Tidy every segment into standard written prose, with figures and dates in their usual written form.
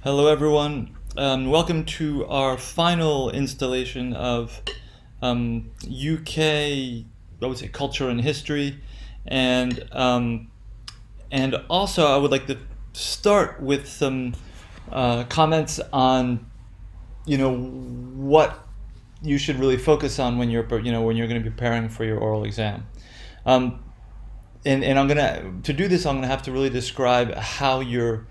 Hello, everyone. Welcome to our final installation of UK, I would say, culture and history, and also I would like to start with some comments on what you should really focus on when you're when you're going to be preparing for your oral exam. Um, and I'm gonna to do this. I'm gonna have to really describe how your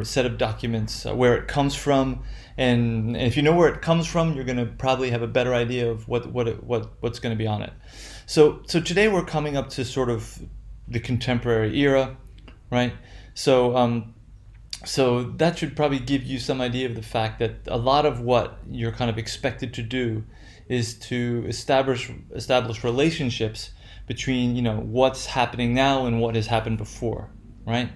set of documents, where it comes from, and if you know where it comes from, you're gonna probably have a better idea of what's gonna be on it. So today we're coming up to sort of the contemporary era, right? So so that should probably give you some idea of the fact that a lot of what you're kind of expected to do is to establish relationships between what's happening now and what has happened before, right?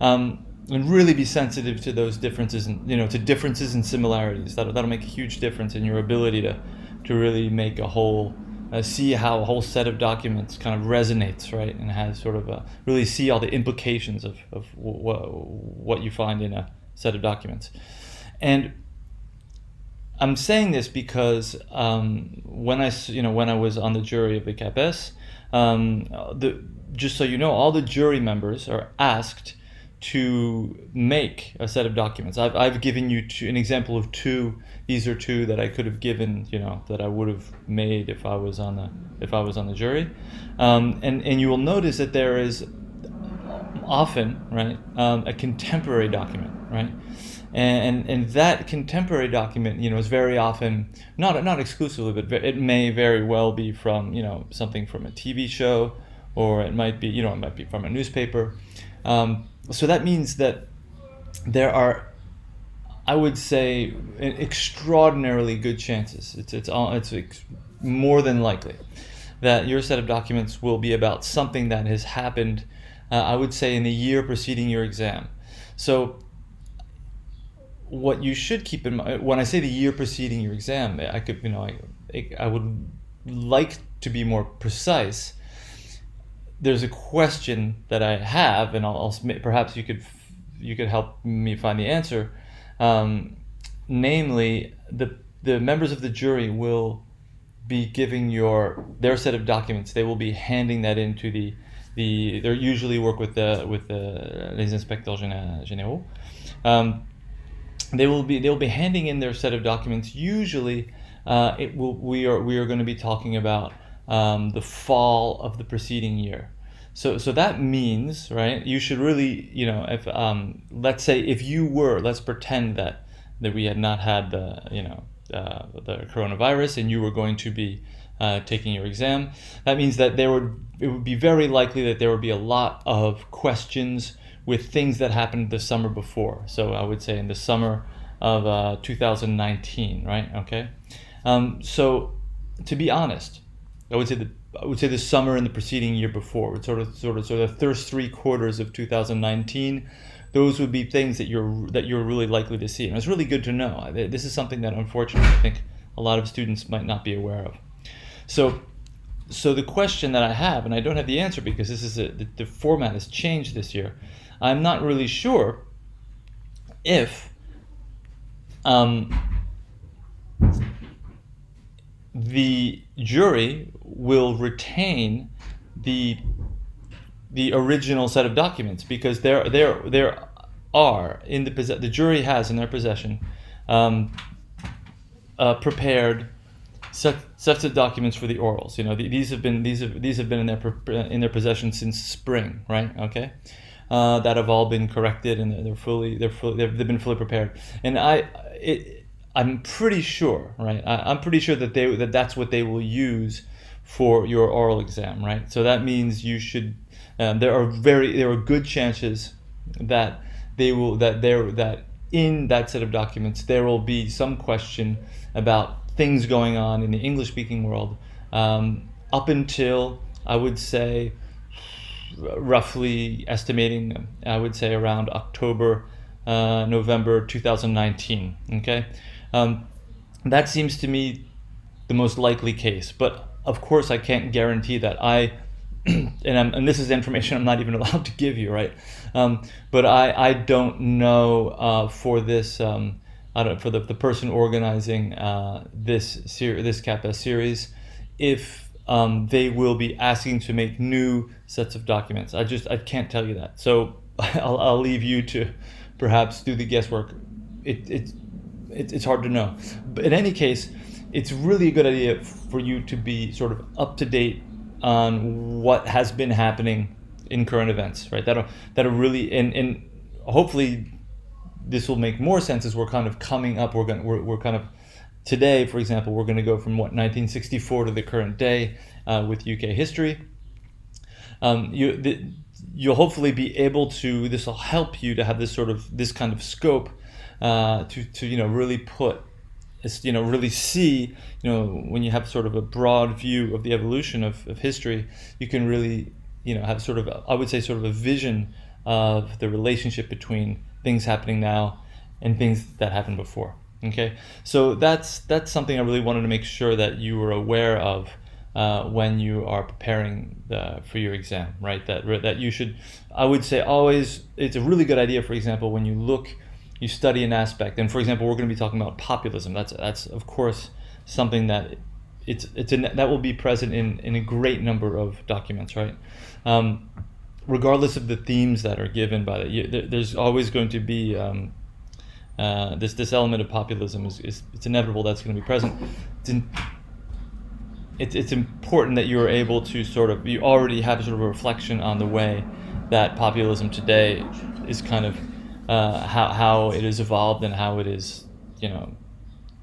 And really be sensitive to those differences and to differences and similarities. That'll make a huge difference in your ability to really make a whole see how a whole set of documents kind of resonates, right, and has sort of really see all the implications of what you find in a set of documents. And I'm saying this because when I was on the jury of the CAPES, just so you know, all the jury members are asked to make a set of documents. I've given you an example of two. These are two that I could have given, that I would have made if I was on the jury. And you will notice that there is often, right, a contemporary document, right? And that contemporary document, is very often not exclusively, but it may very well be from something from a TV show, or it might be from a newspaper. So that means that there are, I would say, extraordinarily good chances. It's more than likely that your set of documents will be about something that has happened. I would say in the year preceding your exam. So what you should keep in mind when I say the year preceding your exam, I would like to be more precise. There's a question that I have, and perhaps you could help me find the answer. Namely, the members of the jury will be giving their set of documents. They will be handing that into they usually work with les inspecteurs généraux. They will be handing in their set of documents. Usually, we are going to be talking about the fall of the preceding year. So that means, right, you should really, if let's say let's pretend that we had not had the coronavirus, and you were going to be taking your exam. That means that it would be very likely that there would be a lot of questions with things that happened the summer before. So I would say in the summer of 2019, right? Okay. So to be honest, I would say the summer and the preceding year before, sort of the first 3 quarters of 2019. Those would be things that you're really likely to see, and it's really good to know. This is something that unfortunately I think a lot of students might not be aware of. So the question that I have, and I don't have the answer because the format has changed this year. I'm not really sure if the jury will retain the original set of documents, because there are the jury has in their possession prepared sets of documents for the orals. These have been in their possession since spring, right? Okay. That have all been corrected, and they've been fully prepared. And I'm pretty sure, right? I'm pretty sure that that's what they will use for your oral exam, right? So that means you should. There are good chances that that in that set of documents there will be some question about things going on in the English-speaking world up until, I would say, roughly estimating, I would say around October, November 2019. Okay, that seems to me the most likely case. But of course, I can't guarantee that. and this is information I'm not even allowed to give you, right? But I don't know for this. I don't, for the person organizing this CAPES series, if they will be asking to make new sets of documents. I can't tell you that. So I'll leave you to perhaps do the guesswork. It's hard to know. But in any case, it's really a good idea for you to be sort of up to date on what has been happening in current events, right? That'll really, and hopefully this will make more sense as we're kind of coming up. We're kind of today, for example, we're going to go from 1964 to the current day with UK history. You'll hopefully be able to. This will help you to have this kind of scope to really put. Really see, when you have sort of a broad view of the evolution of history, you can really, have sort of, I would say, sort of a vision of the relationship between things happening now and things that happened before. Okay, so that's something I really wanted to make sure that you were aware of when you are preparing for your exam, right? That you should, I would say, always. It's a really good idea, for example, when you study an aspect, and for example, we're going to be talking about populism. That's of course something that that will be present in a great number of documents, right? Regardless of the themes that are given by there's always going to be this element of populism it's inevitable. That's going to be present. It's important that you're able to you already have sort of a reflection on the way that populism today is kind of how it has evolved and how it is,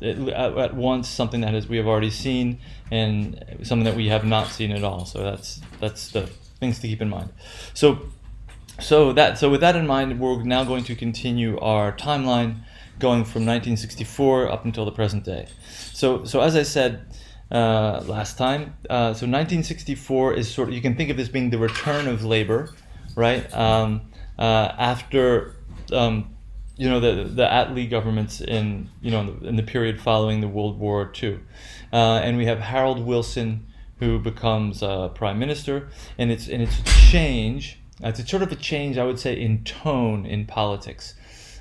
at once something that we have already seen and something that we have not seen at all. So that's the things to keep in mind. So with that in mind, we're now going to continue our timeline going from 1964 up until the present day. So as I said last time, so 1964 is you can think of this being the return of labor, right? After the Attlee governments in the period following the World War II, and we have Harold Wilson, who becomes prime minister, and it's a change. It's sort of a change, I would say, in tone in politics.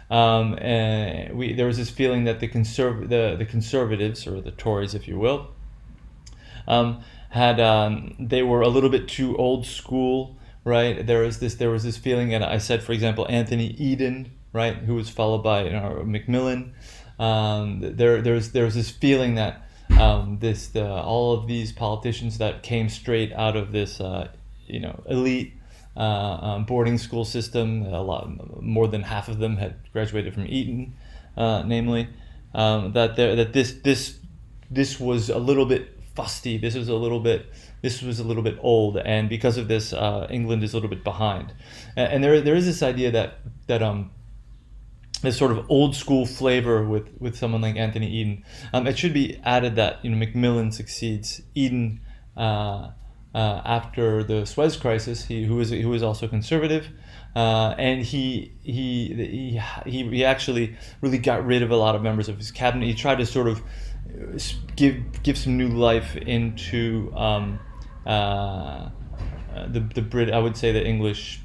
There was this feeling that the conservatives, or the Tories, if you will, they were a little bit too old school. Right, there was this feeling, and I said, for example, Anthony Eden, right, who was followed by Macmillan. There was this feeling that all of these politicians that came straight out of this elite boarding school system, more than half of them had graduated from Eton, namely, that this was a little bit fusty. This was a little bit old, and because of this, England is a little bit behind. And there is this idea that this sort of old school flavor with someone like Anthony Eden. It should be added that Macmillan succeeds Eden after the Suez Crisis. Who is also conservative, and he actually really got rid of a lot of members of his cabinet. He tried to sort of give some new life into the Brit. I would say the English.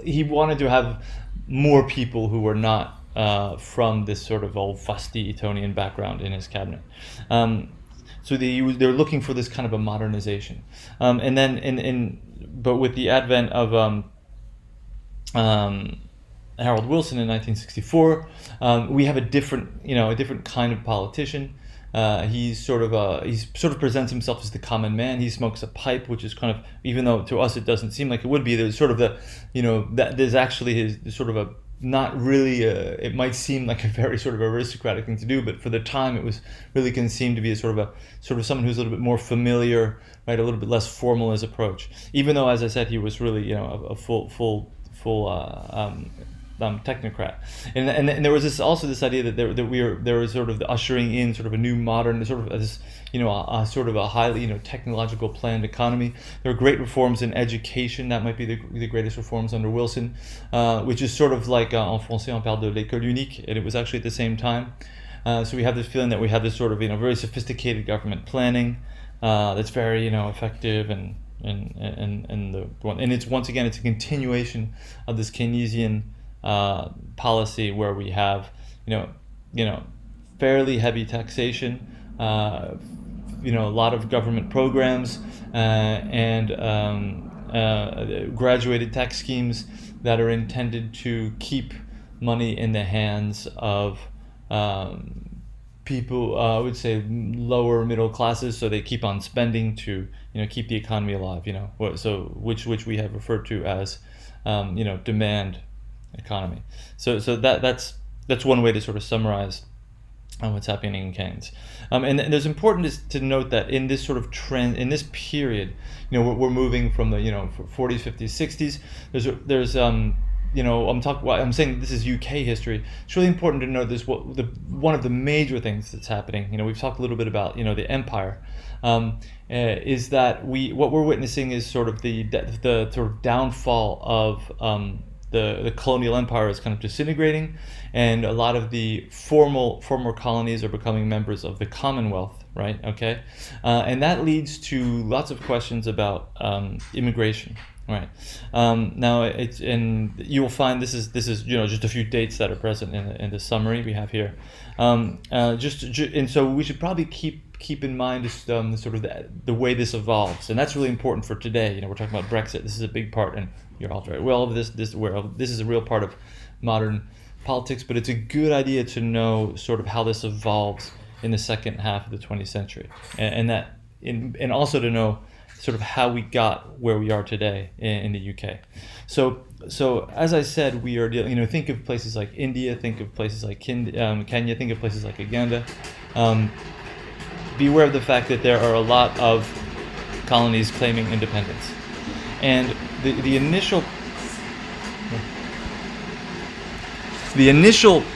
He wanted to have more people who were not from this sort of old fusty Etonian background in his cabinet. So they're looking for this kind of a modernization, and then but with the advent of Harold Wilson in 1964, we have a different kind of politician. He sort of presents himself as the common man. He smokes a pipe, which is kind of, even though to us it doesn't seem like it would be, there's sort of that there's actually his sort of a, not really it might seem like a very sort of aristocratic thing to do, but for the time it was really can seem to be a sort of someone who's a little bit more familiar, right, a little bit less formal his approach, even though, as I said, he was really a full technocrat, and there was this idea that there was sort of the ushering in sort of a new modern sort of this sort of a highly technological planned economy. There were great reforms in education. That might be the greatest reforms under Wilson, which is sort of like en français on parle de l'école unique, and it was actually at the same time. So we have this feeling that we have this sort of very sophisticated government planning. that's very effective, and the one, and it's once again it's a continuation of this Keynesian policy where we have you know fairly heavy taxation, a lot of government programs, and graduated tax schemes that are intended to keep money in the hands of people, I would say lower middle classes, so they keep on spending to keep the economy alive. So which we have referred to as demand economy. So that's one way to sort of summarize what's happening in Keynes. And there's important to note that in this sort of trend, in this period, we're moving from the 40s, 50s, 60s. I'm saying this is UK history. It's really important to know this. One of the major things that's happening. We've talked a little bit about the empire. Is that what we're witnessing is sort of the sort of downfall of the colonial empire is kind of disintegrating, and a lot of the former colonies are becoming members of the Commonwealth, right? Okay, and that leads to lots of questions about immigration, right? Now and you will find this is just a few dates that are present in the summary we have here, and so we should probably keep in mind just sort of the way this evolves, and that's really important for today. We're talking about Brexit. This is a big part, and you're all right. Well, this is a real part of modern politics, but it's a good idea to know sort of how this evolves in the second half of the 20th century, and also to know sort of how we got where we are today in the UK. So as I said, we are dealing. Think of places like India, think of places like Kenya, think of places like Uganda. Be aware of the fact that there are a lot of colonies claiming independence, and the initial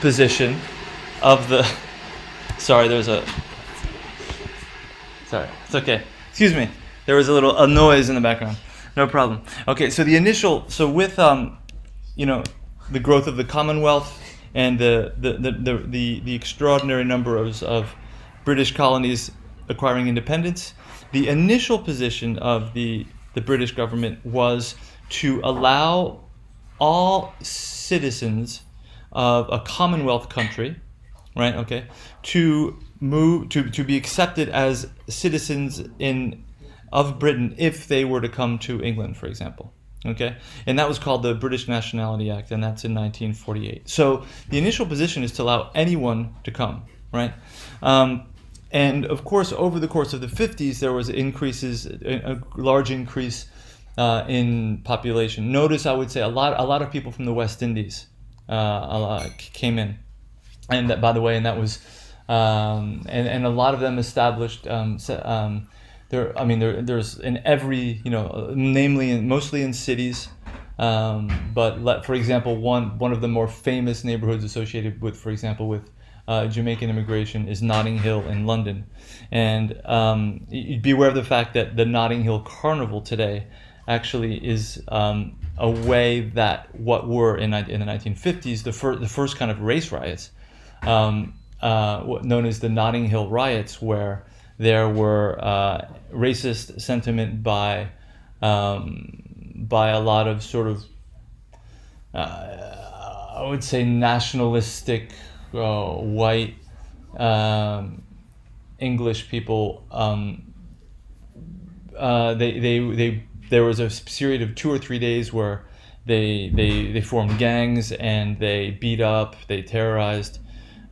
position of the sorry, it's okay. Excuse me. There was a noise in the background. No problem. Okay, so with the growth of the Commonwealth and the extraordinary number of British colonies acquiring independence, the initial position of the British government was to allow all citizens of a Commonwealth country, right? Okay, to move to be accepted as citizens of Britain if they were to come to England, for example. Okay, and that was called the British Nationality Act, and that's in 1948. So the initial position is to allow anyone to come, right? And of course, over the course of the 50s, there was a large increase in population. Notice, I would say, a lot of people from the West Indies came in, and that, by the way, and that was, and a lot of them established. There's in every, mostly in cities, but for example, one of the more famous neighborhoods associated with, for example, with Jamaican immigration is Notting Hill in London, and you'd be aware of the fact that the Notting Hill Carnival today actually is a way that what were in the 1950s the first kind of race riots, known as the Notting Hill Riots, where there were racist sentiment by a lot of sort of I would say nationalistic white English people. There was a period of 2 or 3 days where they formed gangs, and they beat up, they terrorized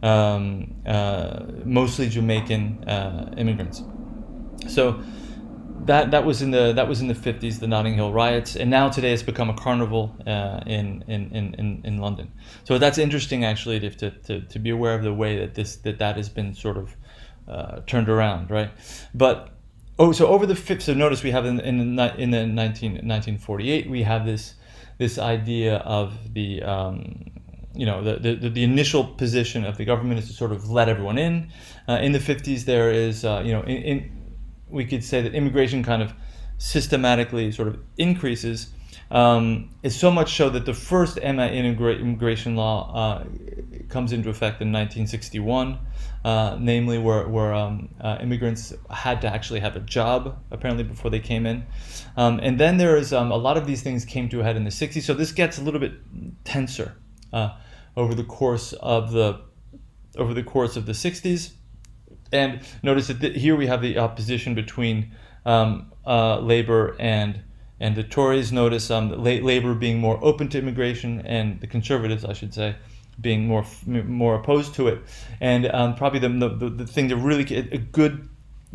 mostly Jamaican immigrants. So that was in the 50s, the Notting Hill riots, and now today it's become a carnival in London. So that's interesting, actually, to be aware of the way that has been sort of turned around, right? But so over the fifth, so notice we have in the 1948 we have this idea of the initial position of the government is to sort of let everyone in. In the 50s, there is we could say that immigration kind of systematically sort of increases, It's so much so that the first immigration law comes into effect in 1961, namely where immigrants had to actually have a job, apparently, before they came in. And then there is a lot of these things came to a head in the 60s, so this gets a little bit tenser over the course of the 60s. And notice that here we have the opposition between Labor and the Tories. Notice Labor being more open to immigration, and the Conservatives, I should say, being more opposed to it. And probably the thing to really a good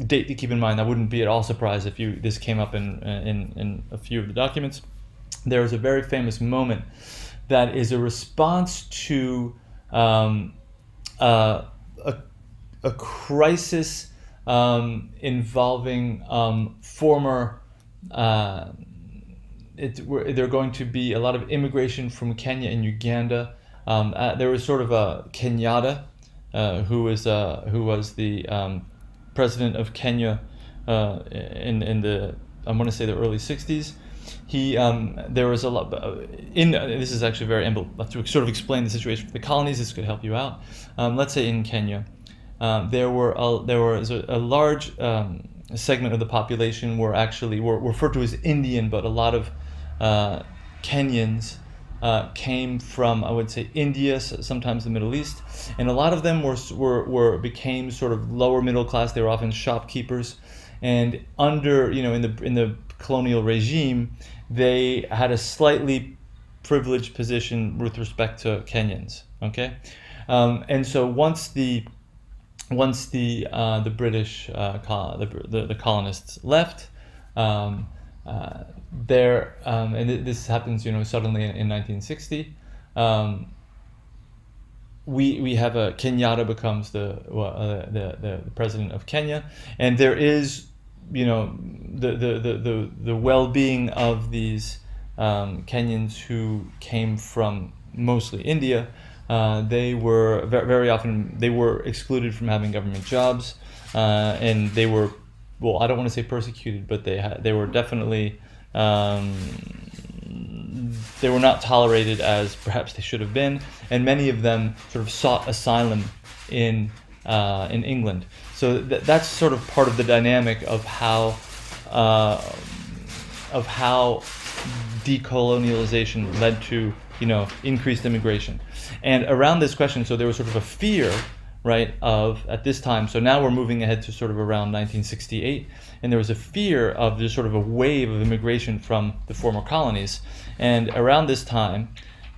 date to keep in mind. I wouldn't be at all surprised if this came up in a few of the documents. There is a very famous moment that is a response to a crisis involving former. There are going to be a lot of immigration from Kenya and Uganda. There was sort of a Kenyatta, who was the president of Kenya in the, I want to say, the early 60s. There was a lot this is actually very to sort of explain the situation for the colonies. This could help you out. Let's say in Kenya, there was a large segment of the population were referred to as Indian, but a lot of Kenyans came from, I would say, India, sometimes the Middle East, and a lot of them became sort of lower middle class. They were often shopkeepers, and under in the colonial regime, they had a slightly privileged position with respect to Kenyans. Okay, and so once the British the colonists left, and this happens suddenly in 1960. We have Kenyatta becomes the president of Kenya, and there is the well-being of these Kenyans who came from mostly India. They were very often excluded from having government jobs, and they were, well, I don't want to say persecuted, but they were definitely they were not tolerated as perhaps they should have been, and many of them sort of sought asylum in England. So that's sort of part of the dynamic of how decolonialization led to increased immigration. And around this question, so there was sort of a fear, right, of at this time. So now we're moving ahead to sort of around 1968, and there was a fear of there's sort of a wave of immigration from the former colonies. And around this time,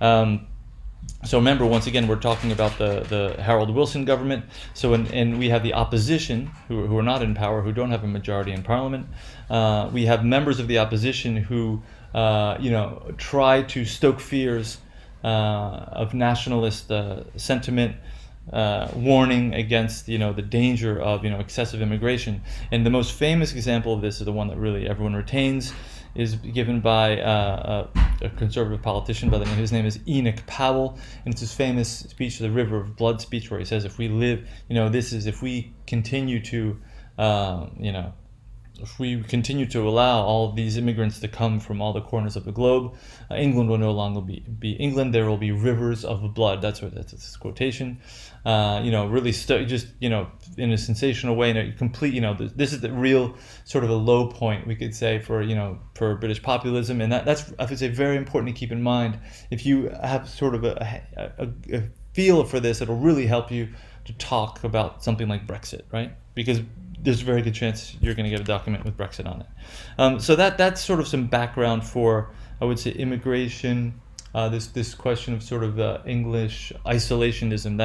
so remember, once again, we're talking about the Harold Wilson government. So and we have the opposition who are not in power, who don't have a majority in parliament. We have members of the opposition who try to stoke fears of nationalist sentiment, warning against the danger of excessive immigration. And the most famous example of this is the one that really everyone retains, is given by a conservative politician by the name. His name is Enoch Powell, and it's his famous speech, the River of Blood speech, where he says, if we continue to if we continue to allow all of these immigrants to come from all the corners of the globe, England will no longer be England. There will be rivers of blood. That's his quotation. Really just in a sensational way, in a complete. This is the real sort of a low point, we could say, for British populism, and that's, I would say, very important to keep in mind. If you have sort of a feel for this, it'll really help you to talk about something like Brexit, right? Because there's a very good chance you're going to get a document with Brexit on it. So that's sort of some background for, I would say, immigration. This question of sort of English isolationism.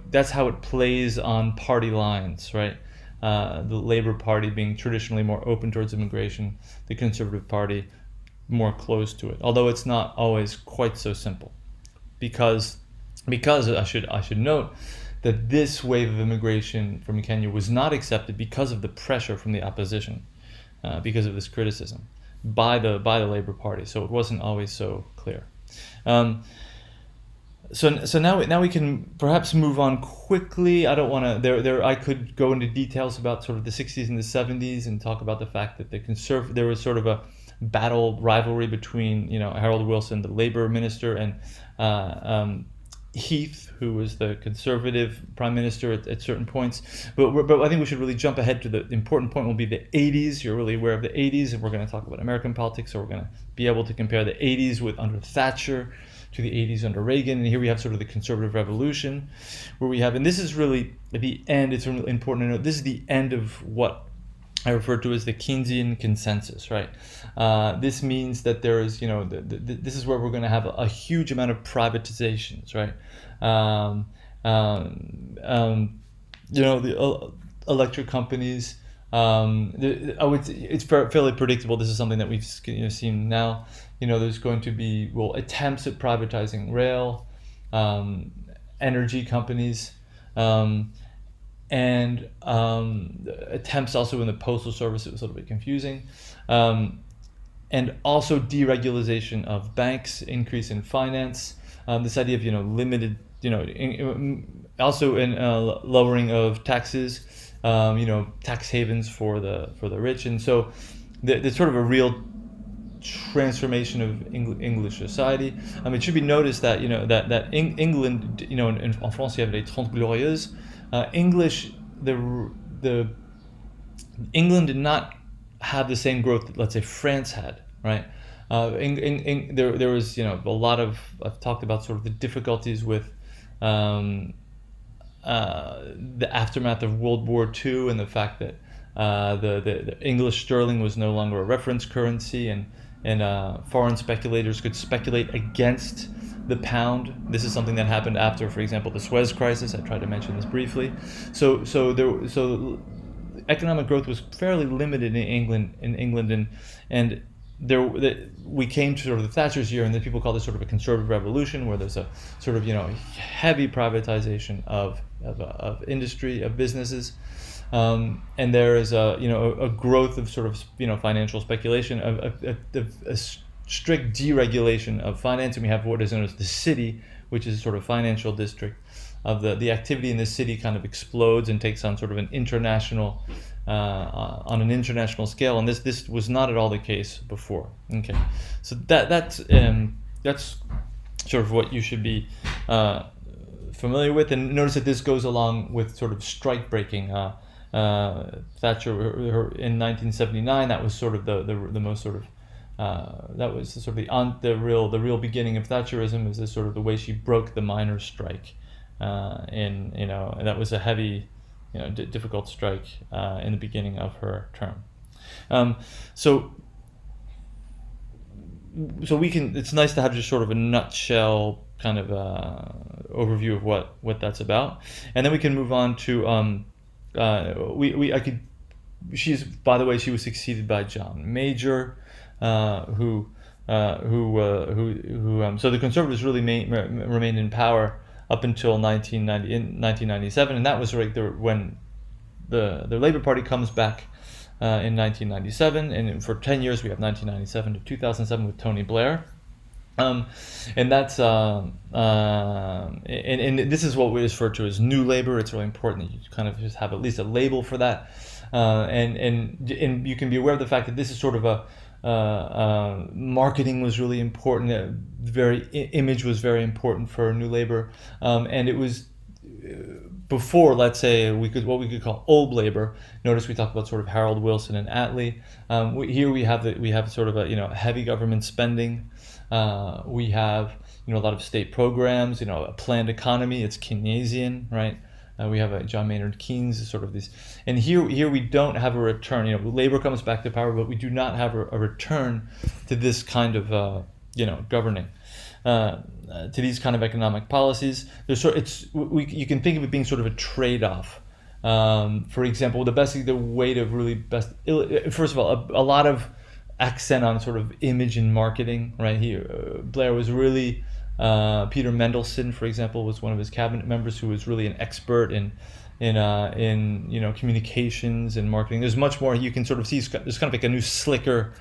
That's how it plays on party lines, right? The Labour Party being traditionally more open towards immigration, the Conservative Party more closed to it. Although it's not always quite so simple, because I should note that this wave of immigration from Kenya was not accepted because of the pressure from the opposition, because of this criticism by the Labour Party. So it wasn't always so clear. So now we can perhaps move on quickly. I don't want to. I could go into details about sort of the 60s and the 70s and talk about the fact that there was sort of battle rivalry between Harold Wilson, the labor minister, and Heath, who was the conservative prime minister at certain points. But I think we should really jump ahead to the important point will be the 80s. You're really aware of the 80s, and we're going to talk about American politics, so we're going to be able to compare the 80s with under Thatcher to the 80s under Reagan. And here we have sort of the conservative revolution, where we have, and this is really the end, it's really important to note, this is the end of what I refer to as the Keynesian consensus, right? This means that there is, this is where we're going to have a huge amount of privatizations, right? The electric companies. It's fairly predictable. This is something that we've seen now. There's going to be attempts at privatizing rail, energy companies. And attempts also in the postal service. It was a little bit confusing, and also deregulation of banks, increase in finance, this idea of limited, also in lowering of taxes, tax havens for the rich, and so there's sort of a real transformation of English society. It should be noticed that that England, en France il y avait les 30 Glorieuses. England did not have the same growth that, let's say, France had, right? There was a lot of, I've talked about sort of the difficulties with the aftermath of World War II, and the fact that the English sterling was no longer a reference currency, and foreign speculators could speculate against the pound. This is something that happened after, for example, the Suez Crisis. I tried to mention this briefly. So economic growth was fairly limited in England, and we came to sort of the Thatcher's year, and then people call this sort of a conservative revolution, where there's a sort of heavy privatization of industry, of businesses, and there is a growth of sort of financial speculation, a strict deregulation of finance, and we have what is known as the city, which is a sort of financial district of the activity in the city kind of explodes and takes on sort of an international on an international scale, and this was not at all the case before. Okay, so that's sort of what you should be familiar with, and notice that this goes along with sort of strike breaking. Thatcher in 1979, that was sort of the most sort of that was sort of the real beginning of Thatcherism, is this sort of the way she broke the miners' strike, and that was a heavy, difficult strike in the beginning of her term. So we can. It's nice to have just sort of a nutshell kind of overview of what that's about, and then we can move on to She's, by the way, she was succeeded by John Major. So the Conservatives really remained in power up until 1997, and that was right there when the Labour Party comes back in 1997, and for 10 years we have 1997 to 2007 with Tony Blair. And that's and this is what we refer to as New Labour. It's really important that you kind of just have at least a label for that, and you can be aware of the fact that this is sort of a marketing was really important. Image was very important for New Labour, and it was before, let's say, what we could call old Labour. Notice we talked about sort of Harold Wilson and Attlee. Here we have sort of a heavy government spending. We have a lot of state programs. A planned economy. It's Keynesian, right? We have John Maynard Keynes, sort of these, and here we don't have a return. Labor comes back to power, but we do not have a return to this kind of governing, to these kind of economic policies. You can think of it being sort of a trade-off. For example, first of all, a lot of accent on sort of image and marketing, right? Here, Blair was really. Peter Mendelsohn, for example, was one of his cabinet members who was really an expert in communications and marketing. There's much more you can sort of see. There's kind of like a new slicker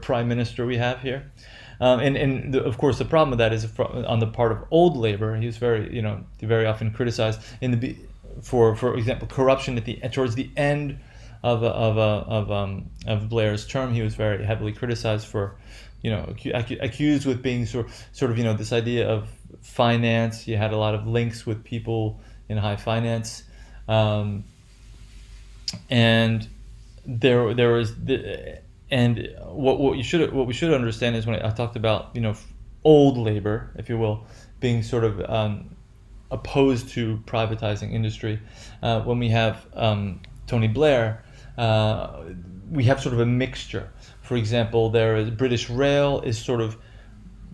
prime minister we have here, of course the problem with that is on the part of old Labour. He was very often criticized for example, corruption towards the end of Blair's term. He was very heavily criticized for, accused with being sort of this idea of finance. He had a lot of links with people in high finance, and there was and what we should understand is, when I talked about old labor, if you will, being sort of opposed to privatizing industry. When we have Tony Blair, we have sort of a mixture. For example, there is British Rail is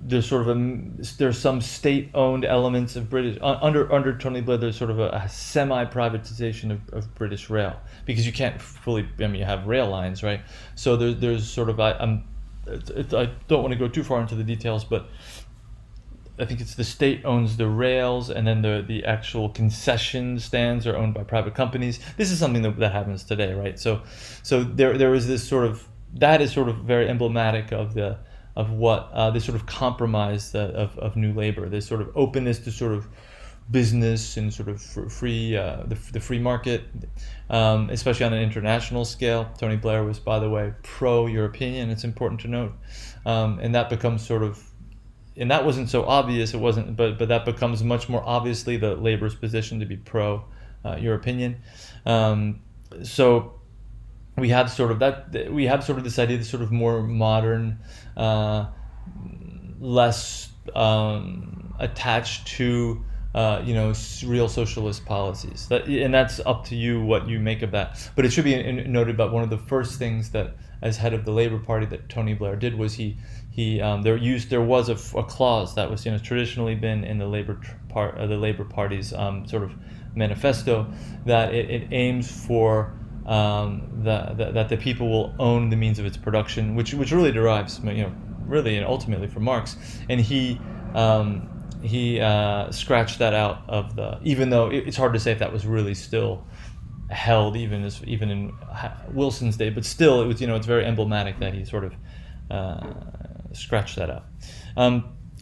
there's some state-owned elements of British under Tony Blair. There's sort of a semi-privatization of British Rail, because you can't fully. You have rail lines, right? So there's sort of I don't want to go too far into the details, but I think it's the state owns the rails, and then the actual concession stands are owned by private companies. This is something that happens today, right? So there is this sort of, that is sort of very emblematic of what this sort of compromise of New Labor, this sort of openness to sort of business and sort of free the free market, especially on an international scale. Tony Blair was, by the way, pro-European. It's important to note, and that becomes sort of. And that wasn't so obvious. It wasn't, but that becomes much more obviously the Labor's position to be pro-European. So we have sort of that. We have sort of this idea, this sort of more modern, less attached to real socialist policies. And that's up to you what you make of that. But it should be noted about one of the first things that, as head of the Labor Party, that Tony Blair did was there was a clause that was traditionally been in the Labor Party's sort of manifesto, that it aims for that the people will own the means of its production, which really derives really and ultimately from Marx, and he scratched that out of even though it's hard to say if that was really still held even in Wilson's day, but still it was it's very emblematic that he sort of scratched that out.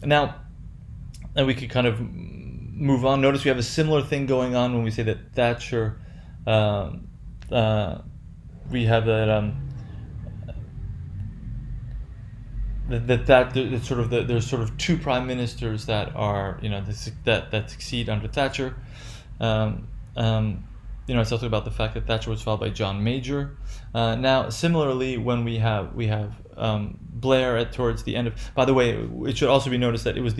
Now, and we could kind of move on. Notice we have a similar thing going on when we say that Thatcher. We have that there's sort of two prime ministers that are that succeed under Thatcher. I talked about the fact that Thatcher was followed by John Major. Now, similarly, when we have Blair towards the end of. By the way, it should also be noticed that it was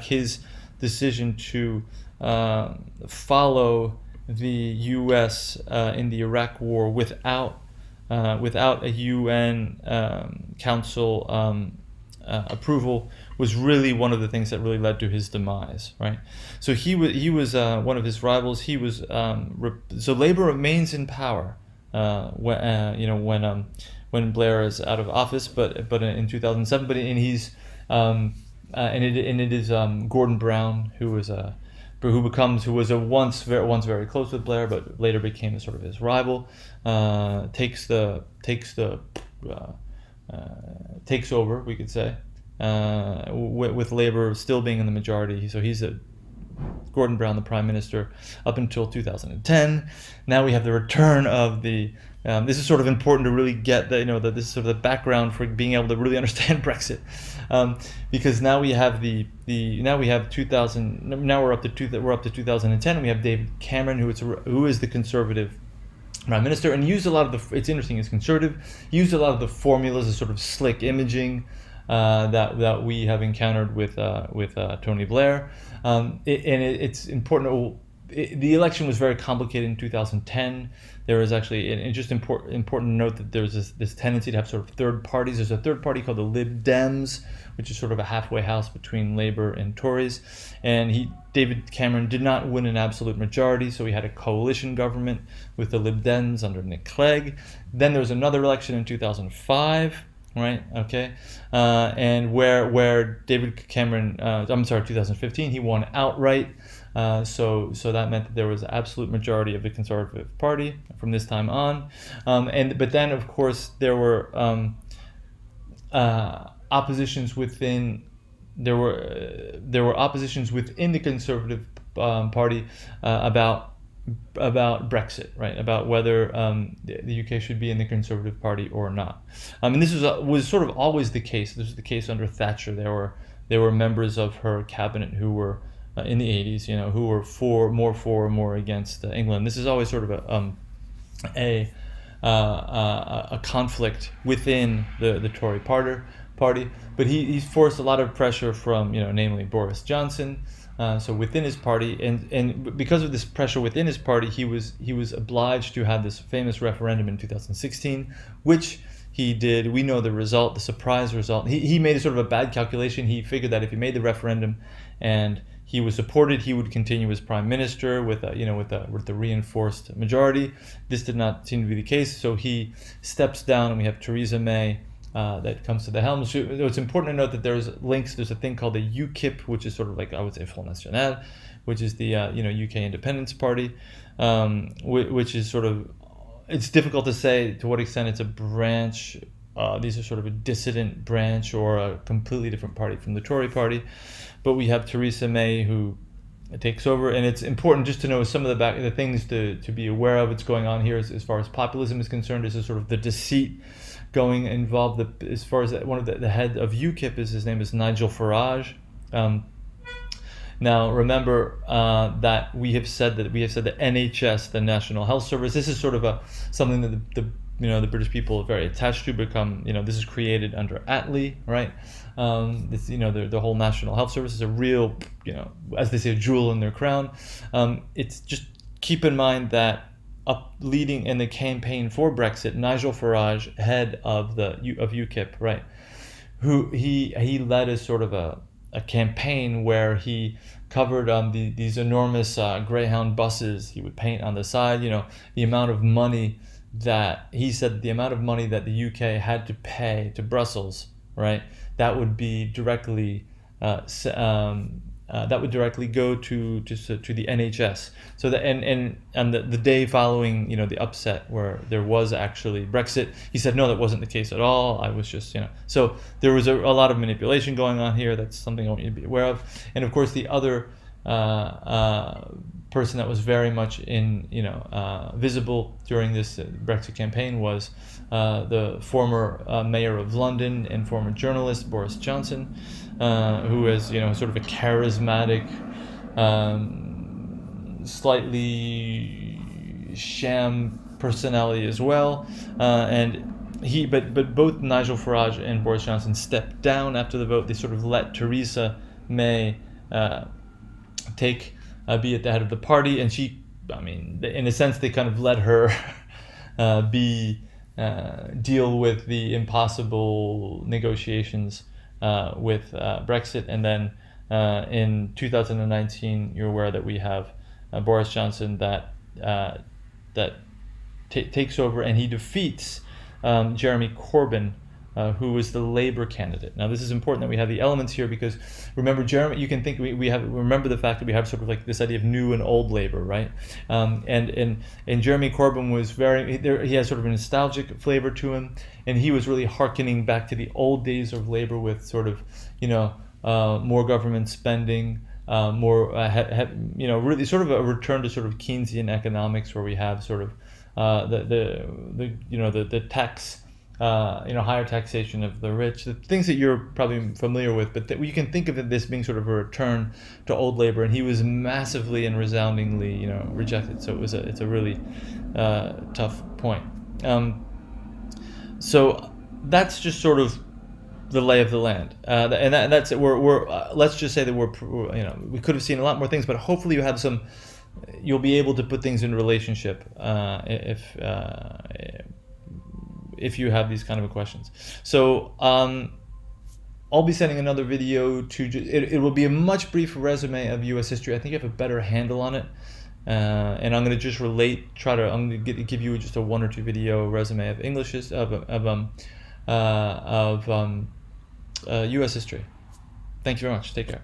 his decision to follow the U.S. In the Iraq War without a UN Council approval was really one of the things that really led to his demise, right? So he was one of his rivals. He was so Labor remains in power when Blair is out of office, but in 2007. But it is Gordon Brown who was once very close with Blair, but later became sort of his rival. Takes over, we could say, with Labor still being in the majority. So he's Gordon Brown, the prime minister, up until 2010. Now we have the return of the. This is sort of important to really get that this is sort of the background for being able to really understand Brexit, because now we have now we have 2000. Now we're up to 2010. And we have David Cameron, who is the Conservative prime minister, and used a lot of the. It's interesting. He's conservative. Used a lot of the formulas, of sort of slick imaging that we have encountered with Tony Blair. It's important. The election was very complicated in 2010. There was actually, and just important to note that there's this tendency to have sort of third parties. There's a third party called the Lib Dems, which is sort of a halfway house between Labour and Tories. And David Cameron did not win an absolute majority, so he had a coalition government with the Lib Dems under Nick Clegg. Then there was another election in 2005. Right. Okay. And where David Cameron, 2015, he won outright. So that meant that there was an absolute majority of the Conservative Party from this time on. But then, of course, there were oppositions within. There were oppositions within the Conservative Party about about Brexit, right? About whether the UK should be in the Conservative Party or not. And this was sort of always the case. This was the case under Thatcher. There were members of her cabinet who were in the 80s, who were more for, more against England. This is always sort of a conflict within the Tory party. But he's forced a lot of pressure from, namely Boris Johnson. So within his party, and because of this pressure within his party, he was obliged to have this famous referendum in 2016, which he did. We know the result, the surprise result. He made a sort of a bad calculation. He figured that if he made the referendum and he was supported, he would continue as prime minister with the reinforced majority. This did not seem to be the case. So he steps down, and we have Theresa May that comes to the helm. So it's important to note that there's links. There's a thing called the UKIP, which is sort of like, I would say, Front National, which is the UK Independence Party, which is sort of, it's difficult to say to what extent it's a branch. These are sort of a dissident branch or a completely different party from the Tory party. But we have Theresa May who takes over, and it's important just to know some of the things to be aware of. What's going on here as far as populism is concerned. This is sort of the deceit going involved. As far as one of the head of UKIP his name is Nigel Farage. Now remember that we have said that the NHS, the National Health Service, this is sort of something that the British people are very attached to. This is created under Attlee, right? This, the whole National Health Service is a real, as they say, a jewel in their crown. It's just keep in mind that leading in the campaign for Brexit, Nigel Farage, head of UKIP, right, who he led a sort of a campaign where he covered these enormous Greyhound buses. He would paint on the side, the amount of money that he said the the UK had to pay to Brussels, right? That would be directly that would directly go to the NHS. So the day following, the upset where there was actually Brexit, he said no, that wasn't the case at all. I was just, So there was a lot of manipulation going on here. That's something I want you to be aware of. And of course, the other person that was very much visible during this Brexit campaign was the former mayor of London and former journalist Boris Johnson, who is sort of a charismatic, slightly sham personality as well, but both Nigel Farage and Boris Johnson stepped down after the vote. They sort of let Theresa May be at the head of the party, and she, in a sense, they kind of let her deal with the impossible negotiations with Brexit. And then in 2019, you're aware that we have Boris Johnson that takes over, and he defeats Jeremy Corbyn, who was the Labour candidate. Now, this is important that we have the elements here, because remember, you can think remember the fact that we have sort of like this idea of new and old Labour, right? And Jeremy Corbyn was he has sort of a nostalgic flavor to him, and he was really hearkening back to the old days of Labour with sort of, more government spending, really sort of a return to sort of Keynesian economics, where we have sort of the tax. Higher taxation of the rich, the things that you're probably familiar with, but that you can think of this being sort of a return to old Labour, and he was massively and resoundingly, rejected. So it's a really tough point. So that's just sort of the lay of the land, and that's it. We're let's just say that we could have seen a lot more things, but hopefully you'll be able to put things in relationship if you have these kind of questions. So I'll be sending another video it will be a much briefer resume of U.S. history. I think I have a better handle on it, and I'm going to just I'm going to give you just a 1 or 2 video resume of U.S. history. Thank you very much. Take care.